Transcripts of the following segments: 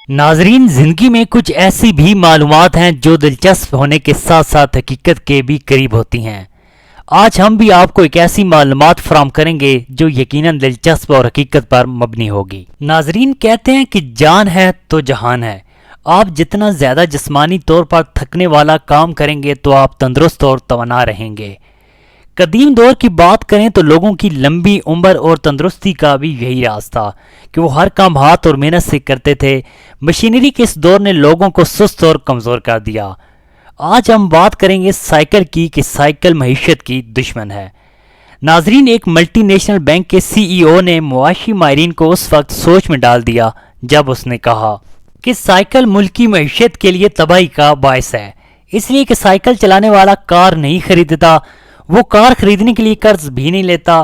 ناظرین، زندگی میں کچھ ایسی بھی معلومات ہیں جو دلچسپ ہونے کے ساتھ ساتھ حقیقت کے بھی قریب ہوتی ہیں۔ آج ہم بھی آپ کو ایک ایسی معلومات فراہم کریں گے جو یقیناً دلچسپ اور حقیقت پر مبنی ہوگی۔ ناظرین، کہتے ہیں کہ جان ہے تو جہان ہے۔ آپ جتنا زیادہ جسمانی طور پر تھکنے والا کام کریں گے تو آپ تندرست اور توانا رہیں گے۔ قدیم دور کی بات کریں تو لوگوں کی لمبی عمر اور تندرستی کا بھی یہی راز تھا کہ وہ ہر کام ہاتھ اور محنت سے کرتے تھے۔ مشینری کے اس دور نے لوگوں کو سست اور کمزور کر دیا۔ آج ہم بات کریں گے سائیکل کی کہ سائیکل معیشت کی دشمن ہے۔ ناظرین، ایک ملٹی نیشنل بینک کے سی ای او نے معاشی ماہرین کو اس وقت سوچ میں ڈال دیا جب اس نے کہا کہ سائیکل ملکی معیشت کے لیے تباہی کا باعث ہے، اس لیے کہ سائیکل چلانے والا کار نہیں خریدتا، وہ کار خریدنے کے لیے قرض بھی نہیں لیتا،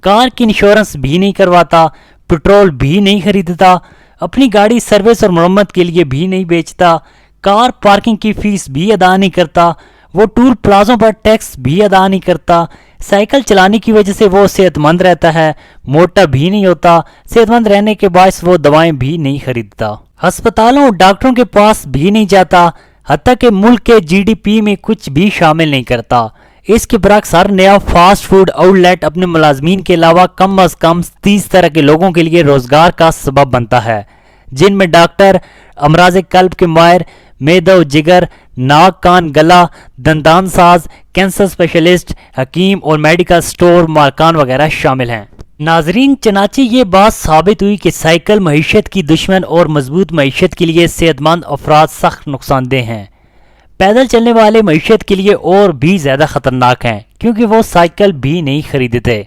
کار کی انشورنس بھی نہیں کرواتا، پٹرول بھی نہیں خریدتا، اپنی گاڑی سروس اور مرمت کے لیے بھی نہیں بیچتا، کار پارکنگ کی فیس بھی ادا نہیں کرتا، وہ ٹول پلازوں پر ٹیکس بھی ادا نہیں کرتا۔ سائیکل چلانے کی وجہ سے وہ صحت مند رہتا ہے، موٹا بھی نہیں ہوتا، صحت مند رہنے کے باعث وہ دوائیں بھی نہیں خریدتا، ہسپتالوں اور ڈاکٹروں کے پاس بھی نہیں جاتا، حتیٰ کہ ملک کے جی ڈی پی میں کچھ بھی شامل نہیں کرتا۔ اس کے برعکس ہر نیا فاسٹ فوڈ آؤٹ لیٹ اپنے ملازمین کے علاوہ کم از کم 30 طرح کے لوگوں کے لیے روزگار کا سبب بنتا ہے، جن میں ڈاکٹر، امراض قلب کے ماہر، معدہ و جگر، ناک کان گلا، دندان ساز، کینسر اسپیشلسٹ، حکیم اور میڈیکل سٹور مالکان وغیرہ شامل ہیں۔ ناظرین، چنانچہ یہ بات ثابت ہوئی کہ سائیکل معیشت کی دشمن اور مضبوط معیشت کے لیے صحت مند افراد سخت نقصان دہ ہیں۔ پیدل چلنے والے معیشت کے لیے اور بھی زیادہ خطرناک ہیں کیونکہ وہ سائیکل بھی نہیں خریدتے۔